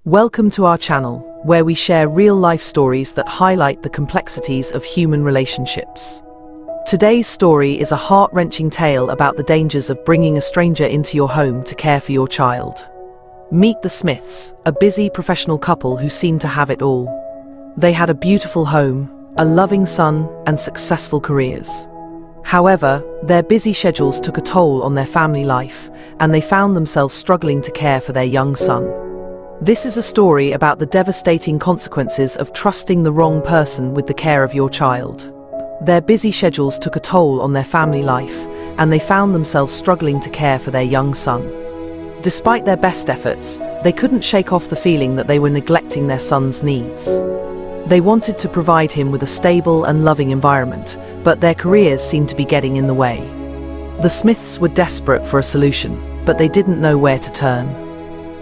Welcome to our channel, where we share real-life stories that highlight the complexities of human relationships. Today's story is a heart-wrenching tale about the dangers of bringing a stranger into your home to care for your child. Meet the Smiths, a busy professional couple who seemed to have it all. They had a beautiful home, a loving son, and successful careers. However, their busy schedules took a toll on their family life, and they found themselves struggling to care for their young son. This is a story about the devastating consequences of trusting the wrong person with the care of your child. Their busy schedules took a toll on their family life, and they found themselves struggling to care for their young son. Despite their best efforts, they couldn't shake off the feeling that they were neglecting their son's needs. They wanted to provide him with a stable and loving environment, but their careers seemed to be getting in the way. The Smiths were desperate for a solution, but they didn't know where to turn.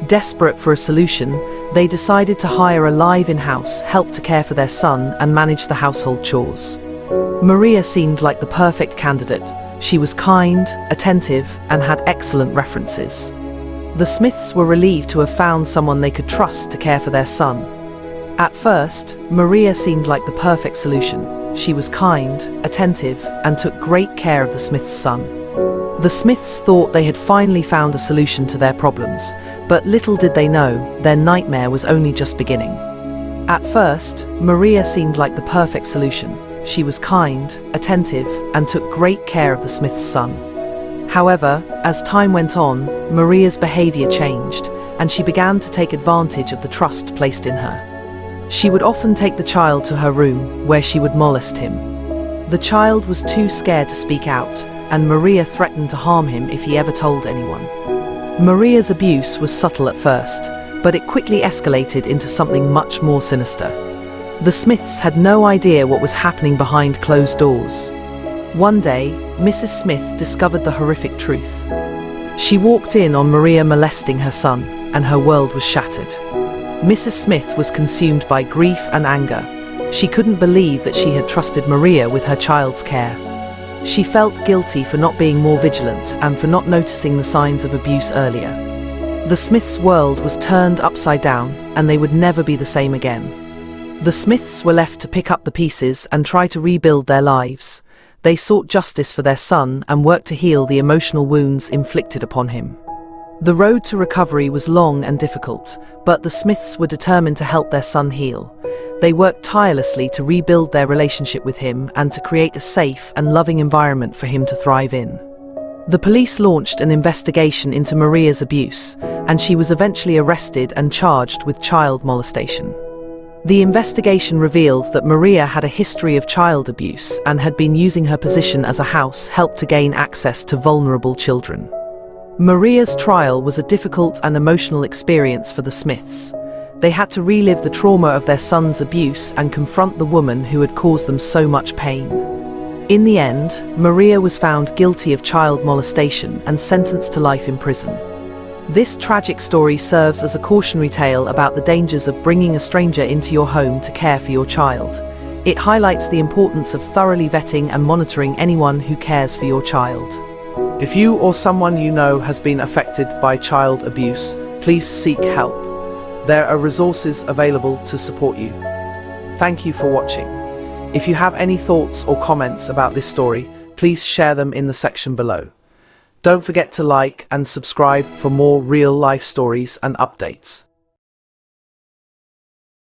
Desperate for a solution, they decided to hire a live-in-house help to care for their son and manage the household chores. Maria seemed like the perfect candidate. She was kind, attentive, and had excellent references. The Smiths were relieved to have found someone they could trust to care for their son. At first, Maria seemed like the perfect solution. She was kind, attentive, and took great care of the Smiths' son. The Smiths thought they had finally found a solution to their problems, but little did they know, their nightmare was only just beginning. At first, Maria seemed like the perfect solution. She was kind, attentive, and took great care of the Smiths' son. However, as time went on, Maria's behavior changed, and she began to take advantage of the trust placed in her. She would often take the child to her room, where she would molest him. The child was too scared to speak out, and Maria threatened to harm him if he ever told anyone. Maria's abuse was subtle at first, but it quickly escalated into something much more sinister. The Smiths had no idea what was happening behind closed doors. One day, Mrs. Smith discovered the horrific truth. She walked in on Maria molesting her son, and her world was shattered. Mrs. Smith was consumed by grief and anger. She couldn't believe that she had trusted Maria with her child's care. She felt guilty for not being more vigilant and for not noticing the signs of abuse earlier. The Smiths' world was turned upside down, and they would never be the same again. The Smiths were left to pick up the pieces and try to rebuild their lives. They sought justice for their son and worked to heal the emotional wounds inflicted upon him. The road to recovery was long and difficult, but the Smiths were determined to help their son heal. They worked tirelessly to rebuild their relationship with him and to create a safe and loving environment for him to thrive in. The police launched an investigation into Maria's abuse, and she was eventually arrested and charged with child molestation. The investigation revealed that Maria had a history of child abuse and had been using her position as a house help to gain access to vulnerable children. Maria's trial was a difficult and emotional experience for the Smiths. They had to relive the trauma of their son's abuse and confront the woman who had caused them so much pain. In the end, Maria was found guilty of child molestation and sentenced to life in prison. This tragic story serves as a cautionary tale about the dangers of bringing a stranger into your home to care for your child. It highlights the importance of thoroughly vetting and monitoring anyone who cares for your child. If you or someone you know has been affected by child abuse, please seek help. There are resources available to support you. Thank you for watching. If you have any thoughts or comments about this story, please share them in the section below. Don't forget to like and subscribe for more real-life stories and updates.